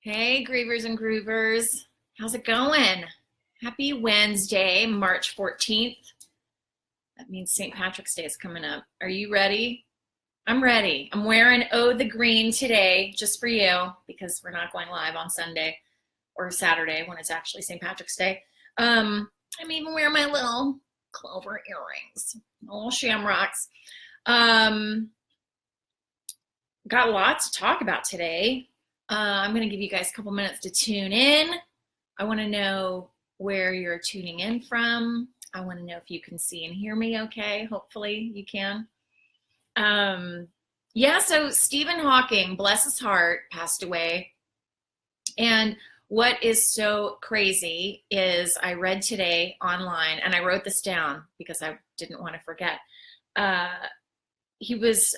Hey, grievers and groovers. How's it going? Happy Wednesday, March 14th. That means St. Patrick's Day is coming up. Are you ready? I'm ready. I'm wearing Oh the Green today just for you because we're not going live on Sunday or Saturday when it's actually St. Patrick's Day. I'm even wearing my little clover earrings, my little shamrocks. Um, got lots to talk about today. I'm going to give you guys a couple minutes to tune in. I want to know where you're tuning in from. I want to know if you can see and hear me okay. Hopefully you can. So Stephen Hawking, bless his heart, passed away. And what is so crazy is I read today online, and I wrote this down because I didn't want to forget. He was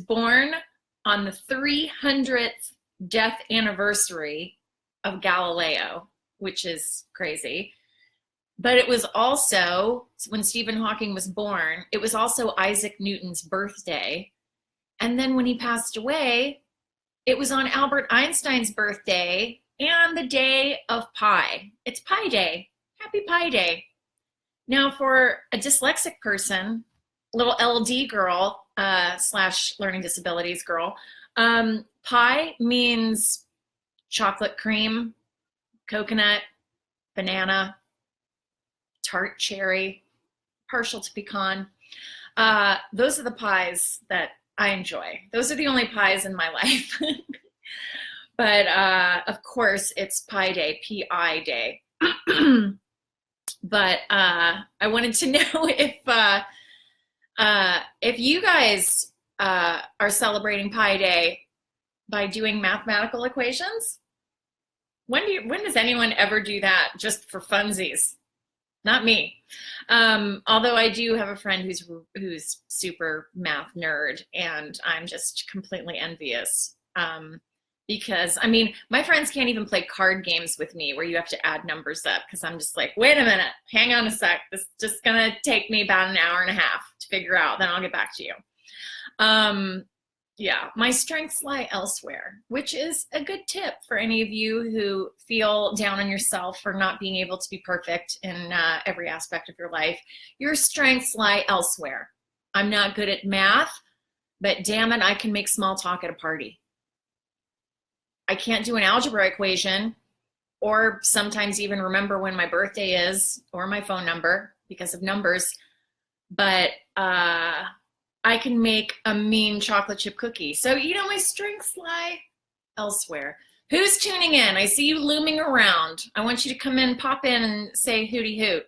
born on the 300th death anniversary of Galileo, which is crazy. But it was also, when Stephen Hawking was born, it was also Isaac Newton's birthday. And then when he passed away, it was on Albert Einstein's birthday and the day of pi. It's Pi Day. Happy Pi Day. Now, for a dyslexic person, little LD girl, / learning disabilities girl, pie means chocolate cream, coconut, banana, tart cherry, partial to pecan. Those are the pies that I enjoy. Those are the only pies in my life. But of course, it's Pi Day, P-I Day. But I wanted to know if you guys are celebrating Pi Day by doing mathematical equations. When does anyone ever do that just for funsies? Not me. Although I do have a friend who's super math nerd, and I'm just completely envious. Because my friends can't even play card games with me where you have to add numbers up, because I'm just like, wait a minute, hang on a sec. This is just gonna take me about an hour and a half to figure out, then I'll get back to you. My strengths lie elsewhere, which is a good tip for any of you who feel down on yourself for not being able to be perfect in every aspect of your life. Your strengths lie elsewhere. I'm not good at math, but damn it, I can make small talk at a party. I can't do an algebra equation, or sometimes even remember when my birthday is or my phone number because of numbers, but I can make a mean chocolate chip cookie. So, my strengths lie elsewhere. Who's tuning in? I see you looming around. I want you to come in, pop in, and say hooty hoot.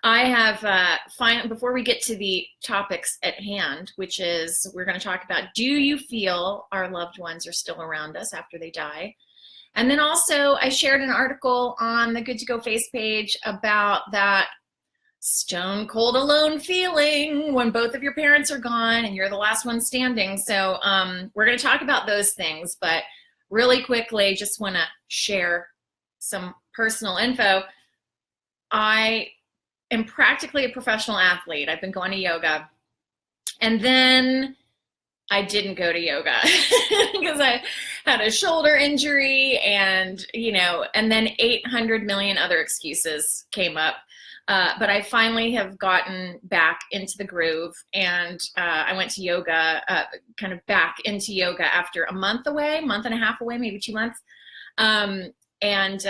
I have, before we get to the topics at hand, which is we're going to talk about, do you feel our loved ones are still around us after they die? And then also I shared an article on the Good to Go face page about that stone cold alone feeling when both of your parents are gone and you're the last one standing. So we're going to talk about those things, but really quickly, just want to share some personal info. I am practically a professional athlete. I've been going to yoga, and then I didn't go to yoga because I had a shoulder injury, and and then 800 million other excuses came up. But I finally have gotten back into the groove, and I went to yoga, kind of back into yoga after a month and a half away, maybe 2 months. And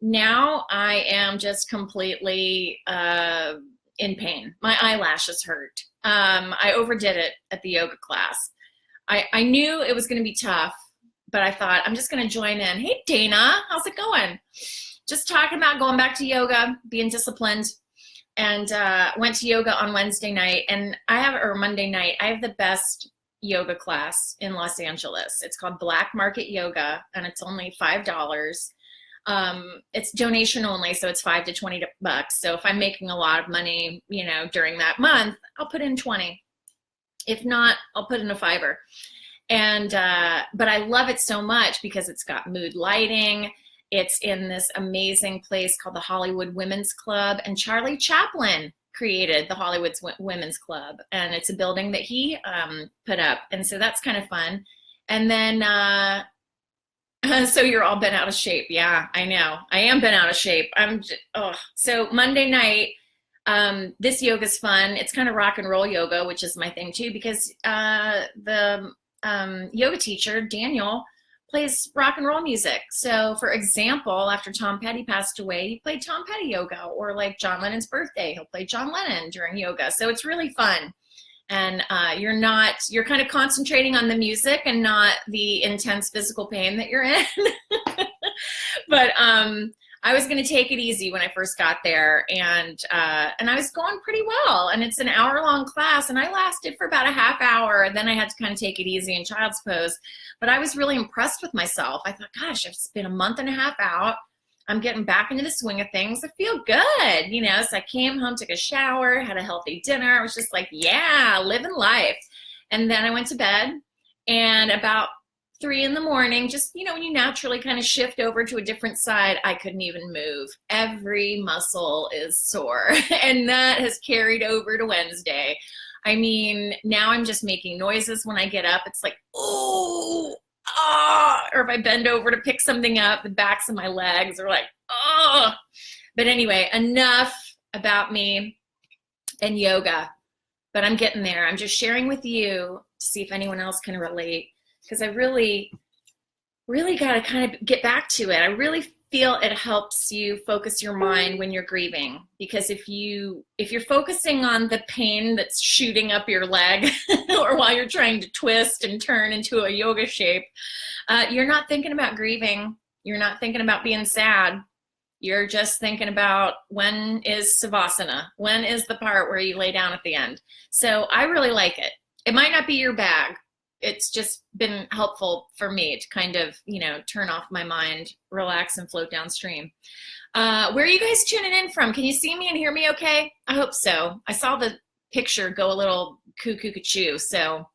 now I am just completely in pain. My eyelashes hurt. I overdid it at the yoga class. I knew it was going to be tough, but I thought I'm just going to join in. Hey, Dana, how's it going? Just talking about going back to yoga, being disciplined, and went to yoga on Wednesday night, or Monday night. I have the best yoga class in Los Angeles. It's called Black Market Yoga, and it's only $5. It's donation only, so it's $5 to $20. So if I'm making a lot of money, during that month, I'll put in 20. If not, I'll put in a $5. And but I love it so much because it's got mood lighting. It's in this amazing place called the Hollywood Women's Club, and Charlie Chaplin created the Hollywood Women's Club, and it's a building that he put up, and so that's kind of fun. And then So you're all bent out of shape. Yeah, I know. I am bent out of shape. So Monday night, this yoga's fun. It's kind of rock and roll yoga, which is my thing too, because the yoga teacher, Daniel, plays rock and roll music. So for example, after Tom Petty passed away, he played Tom Petty yoga, or like John Lennon's birthday, he'll play John Lennon during yoga. So it's really fun. And you're kind of concentrating on the music and not the intense physical pain that you're in. But I was going to take it easy when I first got there, and I was going pretty well. And it's an hour-long class, and I lasted for about a half hour, and then I had to kind of take it easy in child's pose. But I was really impressed with myself. I thought, gosh, I've been a month and a half out. I'm getting back into the swing of things. I feel good, you know. So I came home, took a shower, had a healthy dinner. I was just like, yeah, living life. And then I went to bed, and about 3 in the morning, just, you know, when you naturally kind of shift over to a different side, I couldn't even move. Every muscle is sore. And that has carried over to Wednesday. I mean, now I'm just making noises when I get up. It's like, oh, ah, or if I bend over to pick something up, the backs of my legs are like, oh. But anyway, enough about me and yoga. But I'm getting there. I'm just sharing with you to see if anyone else can relate, because I really got to kind of get back to it. I really feel it helps you focus your mind when you're grieving, because if you're focusing on the pain that's shooting up your leg or while you're trying to twist and turn into a yoga shape, you're not thinking about grieving. You're not thinking about being sad. You're just thinking about, when is savasana? When is the part where you lay down at the end? So I really like it. It might not be your bag. It's just been helpful for me to kind of, you know, turn off my mind, relax, and float downstream. Where are you guys tuning in from? Can you see me and hear me okay? I hope so. I saw the picture go a little cuckoo-cuckoo, so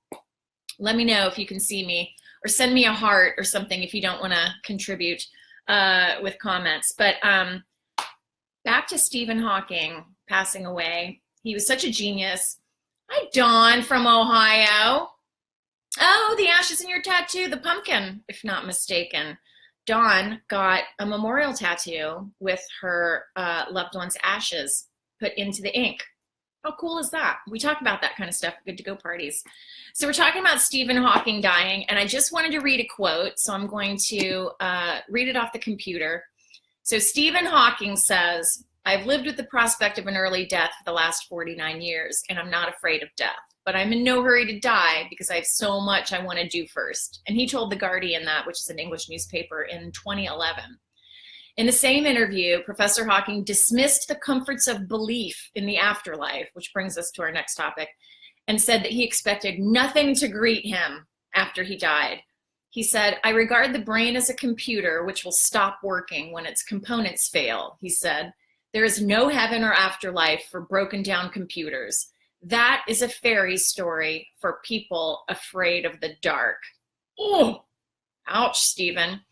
let me know if you can see me, or send me a heart or something if you don't want to contribute with comments. But back to Stephen Hawking passing away. He was such a genius. Hi, Dawn from Ohio. Oh, the ashes in your tattoo, the pumpkin, if not mistaken. Dawn got a memorial tattoo with her loved one's ashes put into the ink. How cool is that? We talk about that kind of stuff, good to go parties. So we're talking about Stephen Hawking dying, and I just wanted to read a quote, so I'm going to read it off the computer. So Stephen Hawking says, "I've lived with the prospect of an early death for the last 49 years, and I'm not afraid of death. But I'm in no hurry to die because I have so much I want to do first." And he told The Guardian that, which is an English newspaper, in 2011. In the same interview, Professor Hawking dismissed the comforts of belief in the afterlife, which brings us to our next topic, and said that he expected nothing to greet him after he died. He said, "I regard the brain as a computer which will stop working when its components fail," he said. "There is no heaven or afterlife for broken down computers. That is a fairy story for people afraid of the dark." Oh, ouch, Stephen.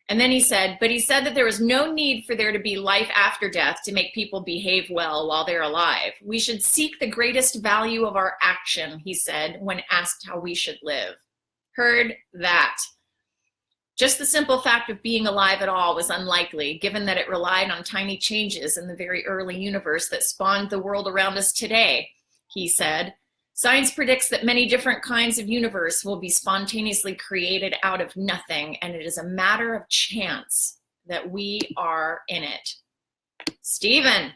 And then he said that there was no need for there to be life after death to make people behave well while they're alive. "We should seek the greatest value of our action," he said, when asked how we should live. Heard that. Just the simple fact of being alive at all was unlikely, given that it relied on tiny changes in the very early universe that spawned the world around us today, he said. "Science predicts that many different kinds of universe will be spontaneously created out of nothing, and it is a matter of chance that we are in it." Stephen.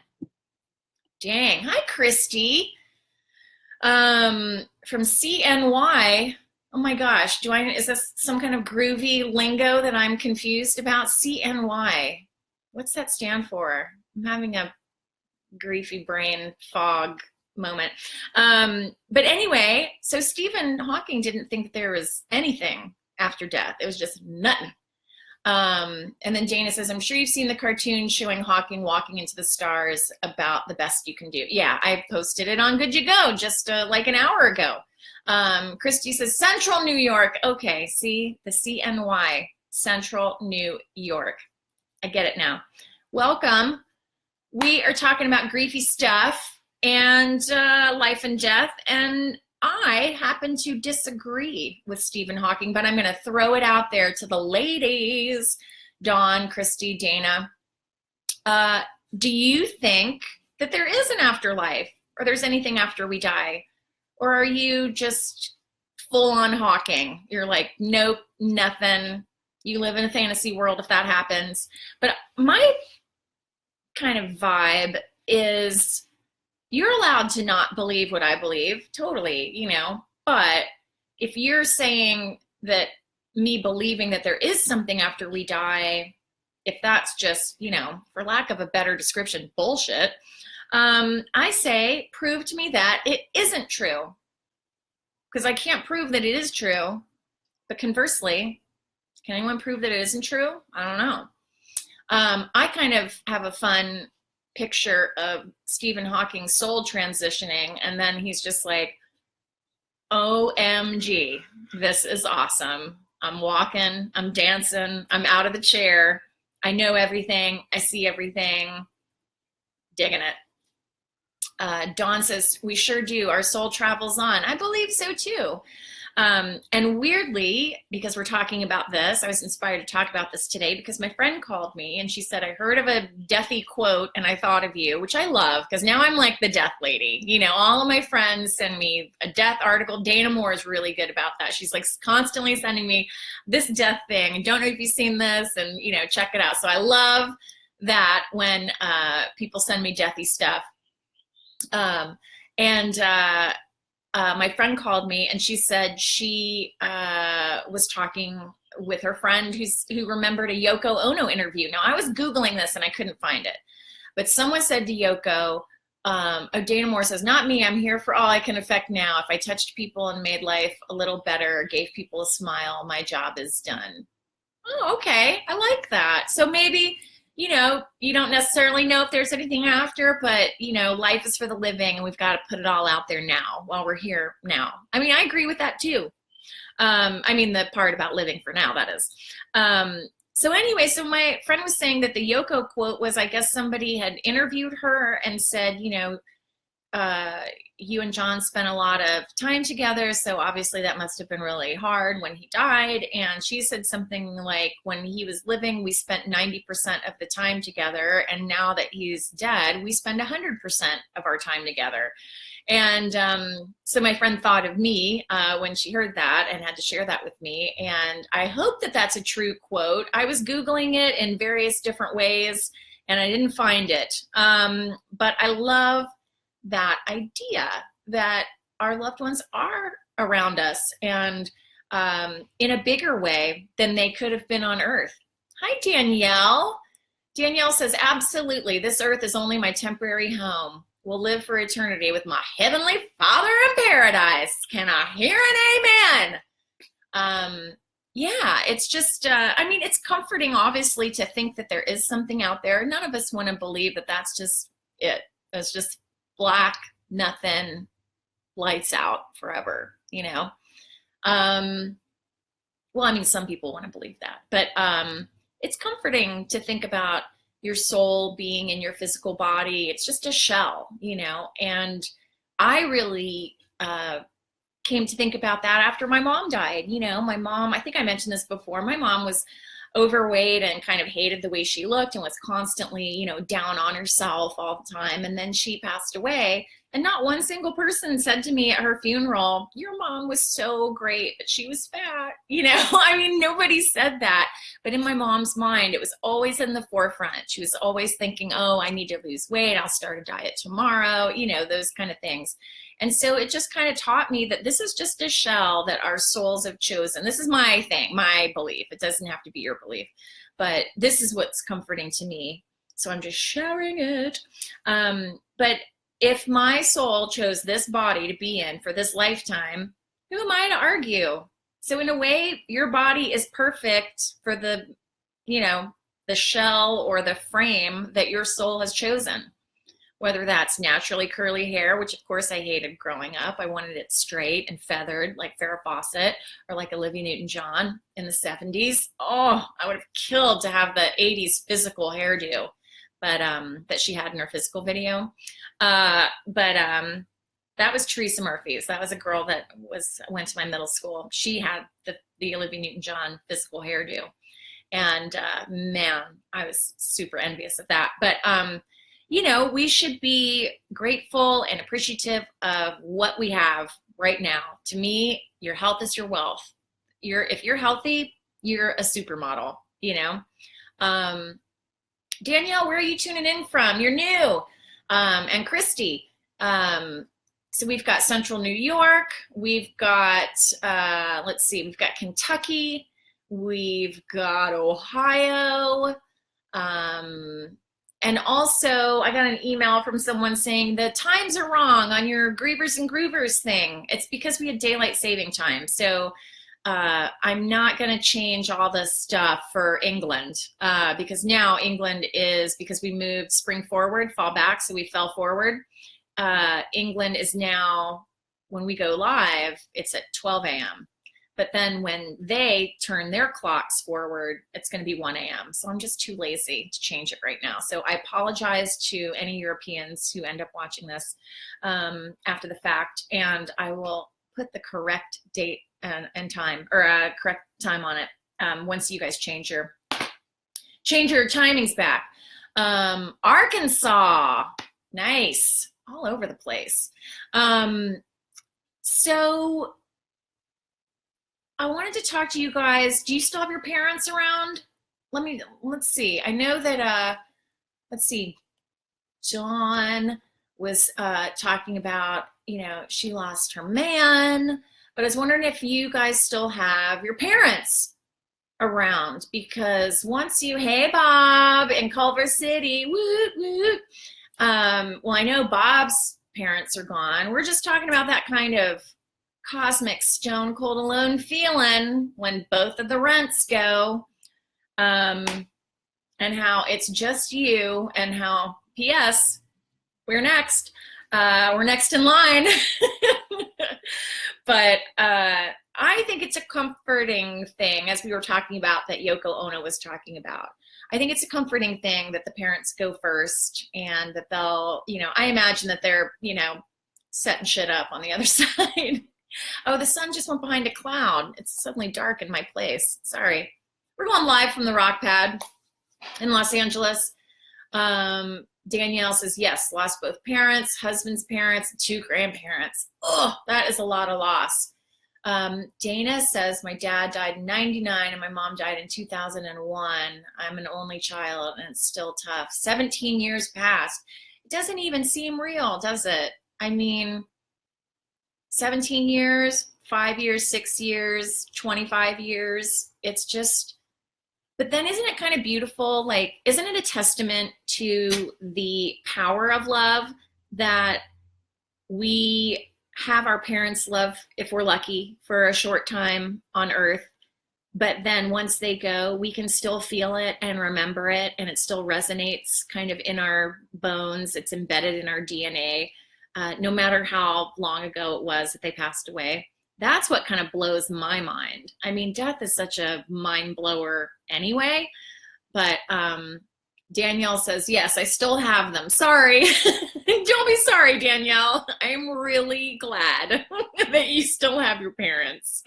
Dang. Hi, Christy. From CNY. Oh my gosh, is this some kind of groovy lingo that I'm confused about? CNY. What's that stand for? I'm having a griefy brain fog moment. But anyway, so Stephen Hawking didn't think that there was anything after death. It was just nothing. And then Dana says, "I'm sure you've seen the cartoon showing Hawking walking into the stars about the best you can do." Yeah, I posted it on Good You Go just like an hour ago. Christy says, "Central New York." Okay, see, the CNY, Central New York. I get it now. Welcome. We are talking about griefy stuff and life and death. And I happen to disagree with Stephen Hawking, but I'm going to throw it out there to the ladies, Dawn, Christy, Dana. Do you think that there is an afterlife, or there's anything after we die? Or are you just full on Hawking? You're like, nope, nothing. You live in a fantasy world if that happens. But my kind of vibe is you're allowed to not believe what I believe, totally, you know. But if you're saying that me believing that there is something after we die, if that's just, you know, for lack of a better description, bullshit, I say, prove to me that it isn't true. Because I can't prove that it is true. But conversely, can anyone prove that it isn't true? I don't know. I kind of have a fun picture of Stephen Hawking's soul transitioning, and then he's just like, OMG, this is awesome. I'm walking, I'm dancing, I'm out of the chair. I know everything, I see everything, digging it. Dawn says, we sure do. Our soul travels on. I believe so too. And weirdly, because we're talking about this, I was inspired to talk about this today because my friend called me and she said, I heard of a deathy quote and I thought of you, which I love because now I'm like the death lady. You know, all of my friends send me a death article. Dana Moore is really good about that. She's like constantly sending me this death thing. Don't know if you've seen this and, you know, check it out. So I love that when people send me deathy stuff. My friend called me and she said she was talking with her friend who remembered a Yoko Ono interview. Now I was Googling this and I couldn't find it, but someone said to Yoko, Dana Moore says, not me, I'm here for all I can affect now. If I touched people and made life a little better, gave people a smile, my job is done. Oh, okay, I like that. So maybe, you know, you don't necessarily know if there's anything after, but, you know, life is for the living and we've got to put it all out there now while we're here now. I mean, I agree with that too. I mean, the part about living for now, that is. So anyway, so my friend was saying that the Yoko quote was, I guess somebody had interviewed her and said, you know, you and John spent a lot of time together, so obviously that must have been really hard when he died. And she said something like, when he was living, we spent 90% of the time together, and now that he's dead, we spend 100% of our time together. And so my friend thought of me when she heard that and had to share that with me. And I hope that that's a true quote. I was Googling it in various different ways, and I didn't find it. But I love that idea that our loved ones are around us and in a bigger way than they could have been on Earth. Hi, Danielle. Danielle says, absolutely, this Earth is only my temporary home. We'll live for eternity with my heavenly Father in paradise. Can I hear an amen? Yeah, it's just, I mean, it's comforting, obviously, to think that there is something out there. None of us want to believe that that's just it. It's just black, nothing, lights out forever, you know? Well, I mean, some people want to believe that, but it's comforting to think about your soul being in your physical body. It's just a shell, you know? And I really came to think about that after my mom died. You know, my mom, I think I mentioned this before, my mom was overweight and kind of hated the way she looked and was constantly, you know, down on herself all the time. And then she passed away. And not one single person said to me at her funeral, your mom was so great, but she was fat. You know, I mean, nobody said that. But in my mom's mind, it was always in the forefront. She was always thinking, oh, I need to lose weight. I'll start a diet tomorrow, you know, those kind of things. And so it just kind of taught me that this is just a shell that our souls have chosen. This is my thing, my belief. It doesn't have to be your belief, but this is what's comforting to me. So I'm just sharing it. But if my soul chose this body to be in for this lifetime, who am I to argue? So in a way, your body is perfect for the, you know, the shell or the frame that your soul has chosen. Whether that's naturally curly hair, which of course I hated growing up. I wanted it straight and feathered like Farrah Fawcett or like Olivia Newton-John in the 70s. Oh, I would have killed to have the 80s physical hairdo, but that she had in her physical video. That was Teresa Murphy's. That was a girl that went to my middle school. She had the Olivia Newton-John physical hairdo. And man, I was super envious of that. But you know, we should be grateful and appreciative of what we have right now. To me, your health is your wealth. If you're healthy, you're a supermodel, you know. Danielle, where are you tuning in from? You're new. And Christy. So we've got Central New York. We've got, let's see, we've got Kentucky. We've got Ohio. And also, I got an email from someone saying the times are wrong on your Grievers and Groovers thing. It's because we had daylight saving time. So I'm not going to change all the stuff for England because now England is, because we moved spring forward, fall back, so we fell forward. England is now, when we go live, it's at 12 a.m. But then when they turn their clocks forward, it's going to be 1 a.m. So I'm just too lazy to change it right now. So I apologize to any Europeans who end up watching this after the fact, and I will put the correct date and time, or correct time on it once you guys change your timings back. Arkansas, nice, all over the place. So I wanted to talk to you guys. Do you still have your parents around? Let's see. I know that, let's see, John was talking about, you know, she lost her man, but I was wondering if you guys still have your parents around, because once you, hey, Bob in Culver City, woot, woot. Well, I know Bob's parents are gone. We're just talking about that kind of cosmic stone cold alone feeling when both of the rents go, and how it's just you, and how, P.S., we're next. We're next in line. But I think it's a comforting thing, as we were talking about, that Yoko Ono was talking about. I think it's a comforting thing that the parents go first, and that they'll, you know, I imagine that they're, you know, setting shit up on the other side. Oh, the sun just went behind a cloud. It's suddenly dark in my place. Sorry. We're going live from the Rock Pad in Los Angeles. Danielle says, yes, lost both parents, husband's parents, 2 grandparents. Oh, that is a lot of loss. Dana says, my dad died in 99 and my mom died in 2001. I'm an only child and it's still tough. 17 years passed. It doesn't even seem real, does it? I mean, 17 years, 5 years, 6 years, 25 years. It's just, but then isn't it kind of beautiful? Like, isn't it a testament to the power of love that we have our parents' love, if we're lucky, for a short time on earth, but then once they go, we can still feel it and remember it, and it still resonates kind of in our bones. It's embedded in our DNA, no matter how long ago it was that they passed away. That's what kind of blows my mind. I mean, death is such a mind blower anyway, but Danielle says, yes, I still have them. Sorry. Don't be sorry, Danielle. I'm really glad that you still have your parents.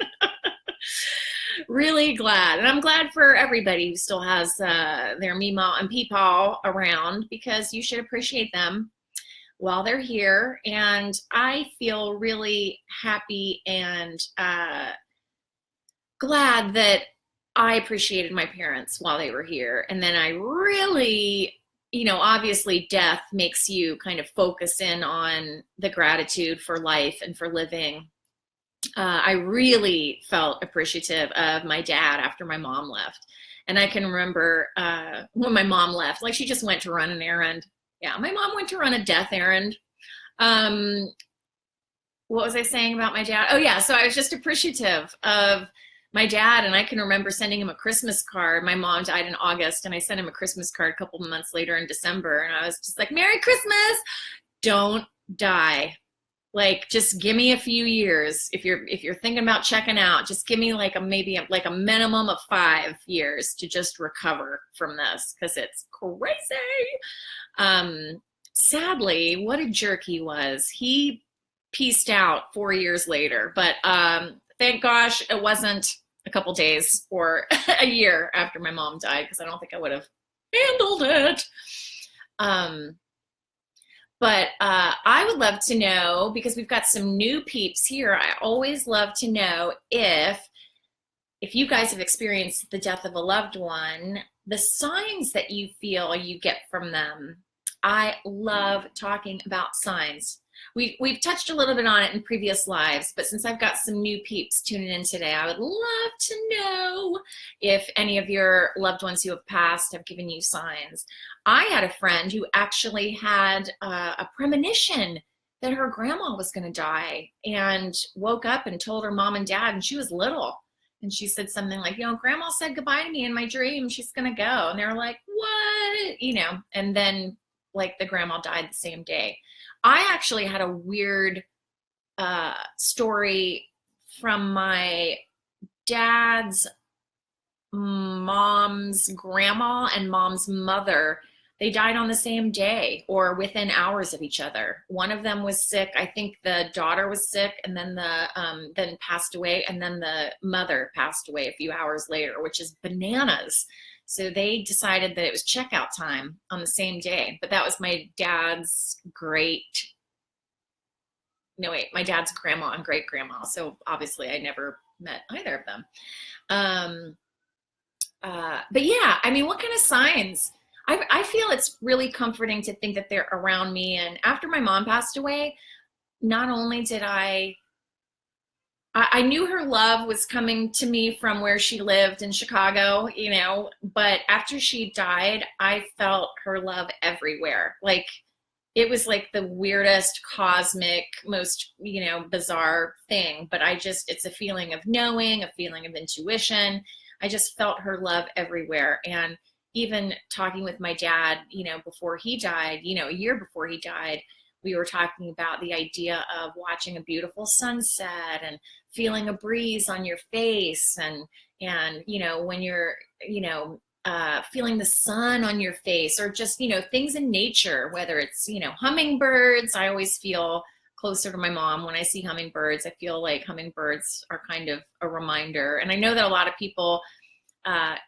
Really glad. And I'm glad for everybody who still has their Meemaw and Peepaw around, because you should appreciate them while they're here. And I feel really happy and glad that I appreciated my parents while they were here. And then I really, you know, obviously death makes you kind of focus in on the gratitude for life and for living. I really felt appreciative of my dad after my mom left. And I can remember when my mom left, like, she just went to run an errand. Yeah, my mom went to run a death errand. What was I saying about my dad? Oh yeah, so I was just appreciative of my dad, and I can remember sending him a Christmas card. My mom died in August, and I sent him a Christmas card a couple of months later in December, and I was just like, Merry Christmas! Don't die. Like, just give me a few years. If you're thinking about checking out, just give me like a minimum of 5 years to just recover from this, because it's crazy. Sadly, what a jerk he was. He pieced out 4 years later. But thank gosh it wasn't a couple days or a year after my mom died, because I don't think I would have handled it. But I would love to know, because we've got some new peeps here, I always love to know if you guys have experienced the death of a loved one, the signs that you feel you get from them. I love talking about signs. We've touched a little bit on it in previous lives, but since I've got some new peeps tuning in today, I would love to know if any of your loved ones who have passed have given you signs. I had a friend who actually had a premonition that her grandma was going to die, and woke up and told her mom and dad, and she was little. And she said something like, grandma said goodbye to me in my dream. She's going to go. And they were like, what? And then like the grandma died the same day. I actually had a weird story from my dad's mom's grandma and mom's mother. They died on the same day or within hours of each other. One of them was sick. I think the daughter was sick, and then then passed away, and then the mother passed away a few hours later, which is bananas. So they decided that it was checkout time on the same day. But that was my dad's my dad's grandma and great grandma. So obviously I never met either of them. But yeah, I mean, what kind of signs? I feel it's really comforting to think that they're around me. And after my mom passed away, not only did I knew her love was coming to me from where she lived in Chicago, but after she died, I felt her love everywhere. Like, it was like the weirdest, cosmic, most, bizarre thing. But it's a feeling of knowing, a feeling of intuition. I just felt her love everywhere. And even talking with my dad, before he died, a year before he died, we were talking about the idea of watching a beautiful sunset and feeling a breeze on your face, and when you're feeling the sun on your face, or just things in nature, whether it's hummingbirds. I always feel closer to my mom when I see hummingbirds. I feel like hummingbirds are kind of a reminder. And I know that a lot of people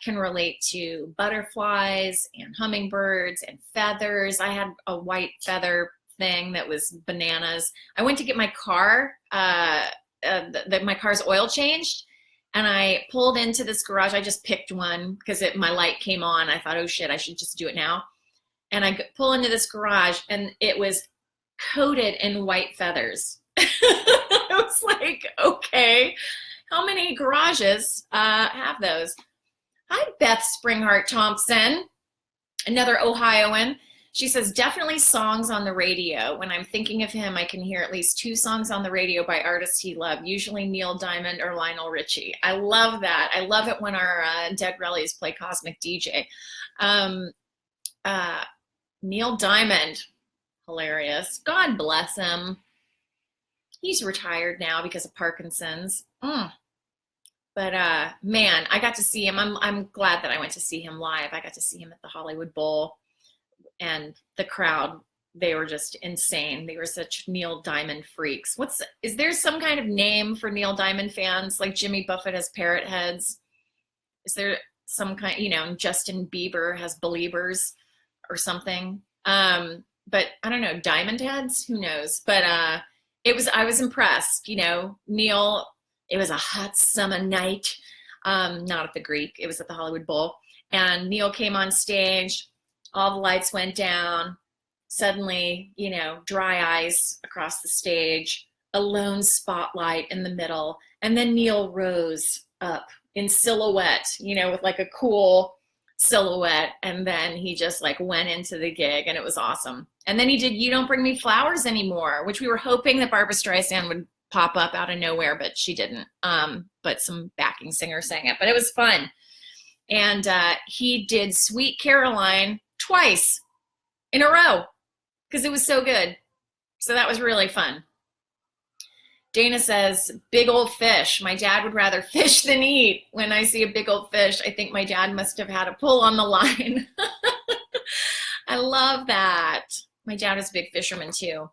can relate to butterflies and hummingbirds and feathers. I had a white feather thing that was bananas. I went to get my car, my car's oil changed, and I pulled into this garage. I just picked one because my light came on. I thought, oh shit, I should just do it now. And I pull into this garage, and it was coated in white feathers. I was like, okay, how many garages have those? Hi, Beth Springhart Thompson, another Ohioan. She says, definitely songs on the radio. When I'm thinking of him, I can hear at least 2 songs on the radio by artists he loved, usually Neil Diamond or Lionel Richie. I love that. I love it when our dead relatives play Cosmic DJ. Neil Diamond, hilarious. God bless him. He's retired now because of Parkinson's. But man, I got to see him. I'm glad that I went to see him live. I got to see him at the Hollywood Bowl, and the crowd, they were just insane. They were such Neil Diamond freaks. Is there some kind of name for Neil Diamond fans? Like Jimmy Buffett has parrot heads. Is there some kind, Justin Bieber has believers or something? But I don't know, diamond heads, who knows? But I was impressed, Neil. It was a hot summer night, not at the Greek. It was at the Hollywood Bowl. And Neil came on stage. All the lights went down. Suddenly, dry ice across the stage, a lone spotlight in the middle. And then Neil rose up in silhouette, with like a cool silhouette. And then he just like went into the gig, and it was awesome. And then he did You Don't Bring Me Flowers Anymore, which we were hoping that Barbra Streisand would pop up out of nowhere, but she didn't. But some backing singer sang it, but it was fun. And he did Sweet Caroline twice in a row because it was so good. So that was really fun. Dana says, big old fish. My dad would rather fish than eat. When I see a big old fish, I think my dad must have had a pull on the line. I love that. My dad is a big fisherman too.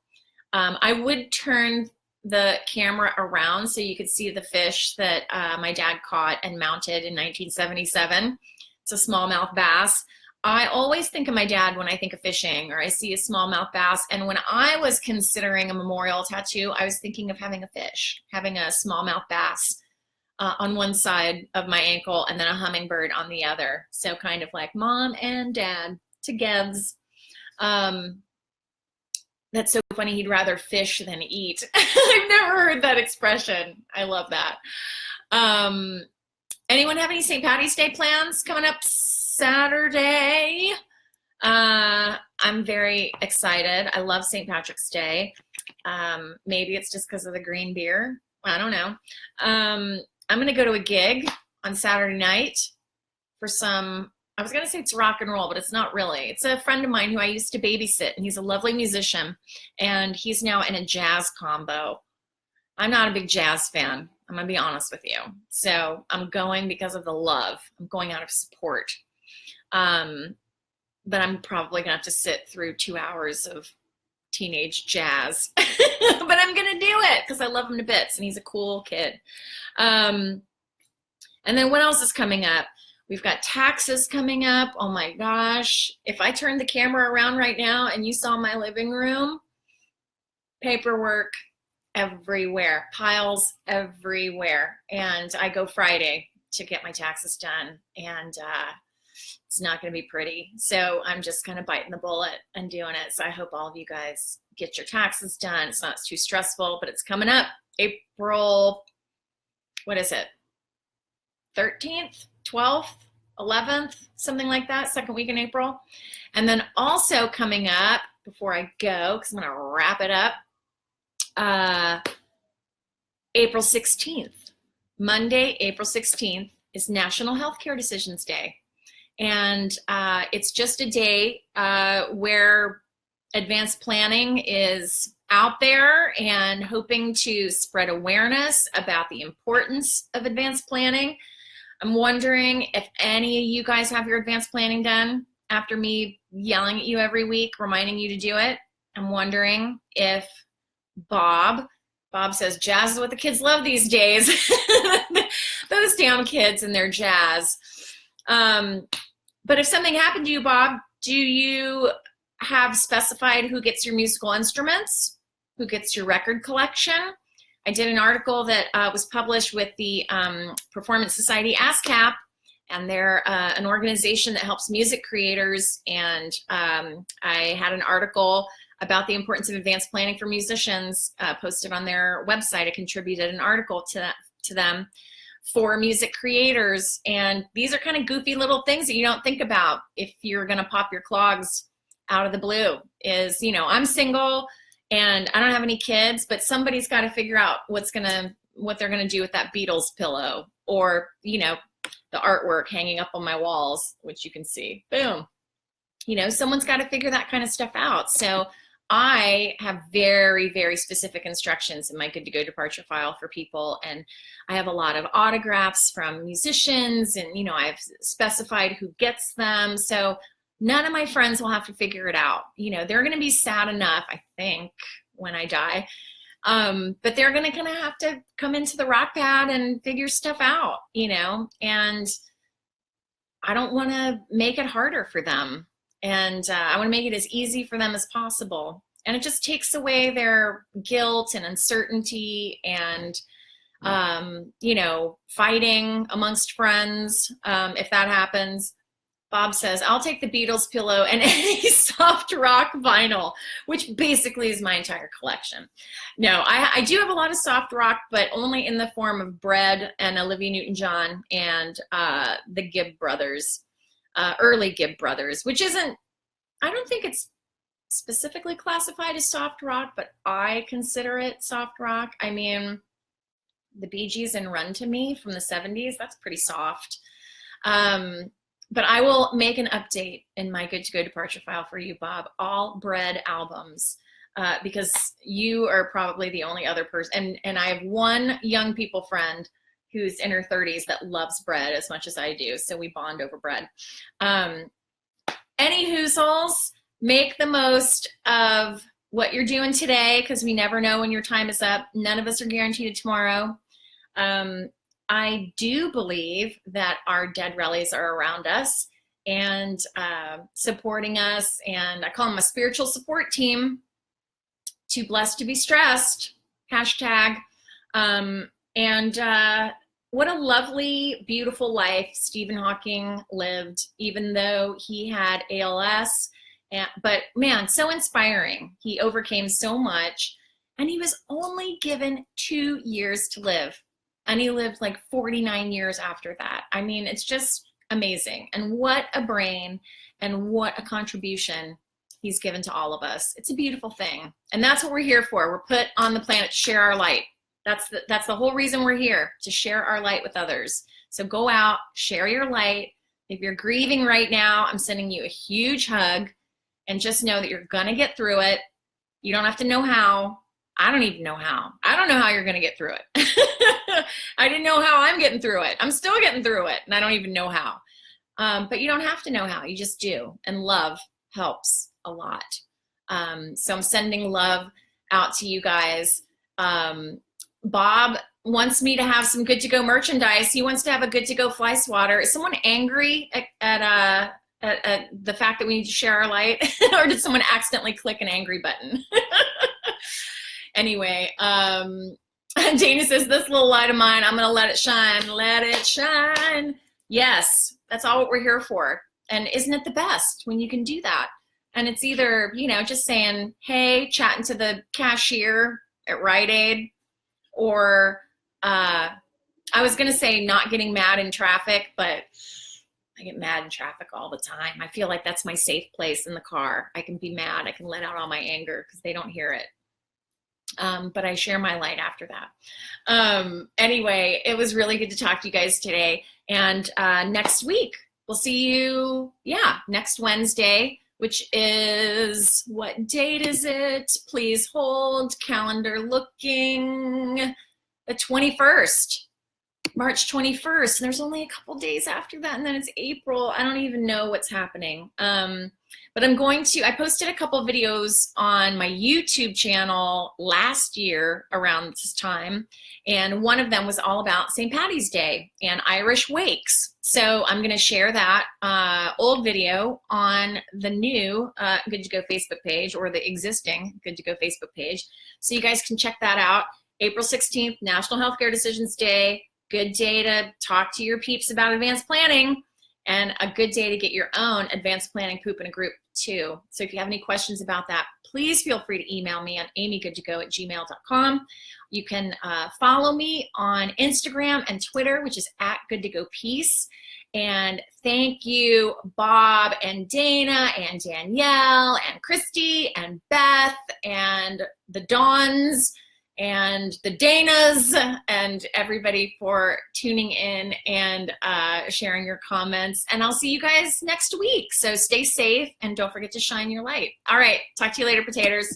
I would turn the camera around so you could see the fish that my dad caught and mounted in 1977. It's a smallmouth bass. I always think of my dad when I think of fishing, or I see a smallmouth bass. And when I was considering a memorial tattoo, I was thinking of having a fish, having a smallmouth bass on one side of my ankle and then a hummingbird on the other. So kind of like mom and dad togethers. That's so funny. He'd rather fish than eat. I've never heard that expression. I love that. Anyone have any St. Patty's Day plans coming up Saturday? I'm very excited. I love St. Patrick's Day. Maybe it's just because of the green beer. I don't know. I'm going to go to a gig on Saturday night for some, I was going to say it's rock and roll, but it's not really. It's a friend of mine who I used to babysit, and he's a lovely musician, and he's now in a jazz combo. I'm not a big jazz fan. I'm going to be honest with you. So I'm going because of the love. I'm going out of support. But I'm probably going to have to sit through 2 hours of teenage jazz. But I'm going to do it because I love him to bits, and he's a cool kid. And then what else is coming up? We've got taxes coming up. Oh my gosh. If I turned the camera around right now and you saw my living room, paperwork everywhere, piles everywhere. And I go Friday to get my taxes done, and it's not going to be pretty. So I'm just kind of biting the bullet and doing it. So I hope all of you guys get your taxes done. It's not too stressful, but it's coming up April, what is it? 13th, 12th, 11th, something like that, second week in April. And then also coming up, before I go, because I'm going to wrap it up, April 16th, Monday, April 16th is National Healthcare Decisions Day. And it's just a day where advanced planning is out there and hoping to spread awareness about the importance of advanced planning. I'm wondering if any of you guys have your advanced planning done after me yelling at you every week, reminding you to do it. I'm wondering if Bob says jazz is what the kids love these days. Those damn kids and their jazz. But if something happened to you, Bob, do you have specified who gets your musical instruments? Who gets your record collection? I did an article that was published with the Performance Society ASCAP, and they're an organization that helps music creators. And I had an article about the importance of advanced planning for musicians posted on their website. I contributed an article to them for music creators. And these are kind of goofy little things that you don't think about if you're going to pop your clogs out of the blue. Is, you know, I'm single and I don't have any kids, but somebody's got to figure out what they're going to do with that Beatles pillow, or, you know, the artwork hanging up on my walls, which you can see. Boom. You know, someone's got to figure that kind of stuff out. So I have very, very specific instructions in my good to go departure file for people. And I have a lot of autographs from musicians, and, you know, I've specified who gets them. So none of my friends will have to figure it out. You know, they're going to be sad enough, I think, when I die. But they're going to kind of have to come into the rock pad and figure stuff out, you know, and I don't want to make it harder for them. And I want to make it as easy for them as possible. And it just takes away their guilt and uncertainty and, you know, fighting amongst friends. If that happens, Bob says, I'll take the Beatles pillow and any soft rock vinyl, which basically is my entire collection. No, I do have a lot of soft rock, but only in the form of Bread and Olivia Newton-John and the Gibb brothers. Early Gibb brothers, which isn't, I don't think it's specifically classified as soft rock, but I consider it soft rock. I mean, the Bee Gees and Run to Me from the 70s, that's pretty soft. But I will make an update in my good to go departure file for you, Bob, all Bread albums, because you are probably the only other person, and I have one young people friend who's in her 30s that loves Bread as much as I do. So we bond over Bread. Any hoozles, make the most of what you're doing today, because we never know when your time is up. None of us are guaranteed tomorrow. I do believe that our dead rellies are around us and supporting us, and I call them a spiritual support team. Too blessed to be stressed, hashtag. What a lovely, beautiful life Stephen Hawking lived, even though he had ALS. But man, so inspiring. He overcame so much, and he was only given 2 years to live. And he lived like 49 years after that. I mean, it's just amazing. And what a brain, and what a contribution he's given to all of us. It's a beautiful thing. And that's what we're here for. We're put on the planet to share our light. That's the whole reason we're here, to share our light with others. So go out, share your light. If you're grieving right now, I'm sending you a huge hug, and just know that you're gonna get through it. You don't have to know how. I don't even know how. I don't know how you're gonna get through it. I didn't know how I'm getting through it. I'm still getting through it, and I don't even know how. But you don't have to know how, you just do. And love helps a lot. So I'm sending love out to you guys. Bob wants me to have some Good to Go merchandise. He wants to have a Good to Go fly swatter. Is someone angry at the fact that we need to share our light? Or did someone accidentally click an angry button? Anyway, Dana says, this little light of mine, I'm going to let it shine. Let it shine. Yes, that's all what we're here for. And isn't it the best when you can do that? And it's either, just saying, hey, chatting to the cashier at Rite Aid, or I was going to say not getting mad in traffic, but I get mad in traffic all the time. I feel like that's my safe place in the car. I can be mad. I can let out all my anger because they don't hear it. But I share my light after that. Anyway, it was really good to talk to you guys today. And next week, we'll see you, next Wednesday, which is, what date is it? Please hold, calendar looking, the 21st, March 21st. And there's only a couple days after that, and then it's April. I don't even know what's happening. But I posted a couple videos on my YouTube channel last year around this time, and one of them was all about St. Patty's Day and Irish wakes. So I'm going to share that old video on the new Good to Go Facebook page, or the existing Good to Go Facebook page. So you guys can check that out. April 16th, National Healthcare Decisions Day. Good day to talk to your peeps about advanced planning, and a good day to get your own advanced planning poop in a group too. So if you have any questions about that, please feel free to email me on amygoodtogo@gmail.com. You can follow me on Instagram and Twitter, which is @goodtogopeace. And thank you, Bob and Dana and Danielle and Christy and Beth and the Dawns and the Danas and everybody for tuning in and sharing your comments. And I'll see you guys next week. So stay safe and don't forget to shine your light. All right, talk to you later, potatoes.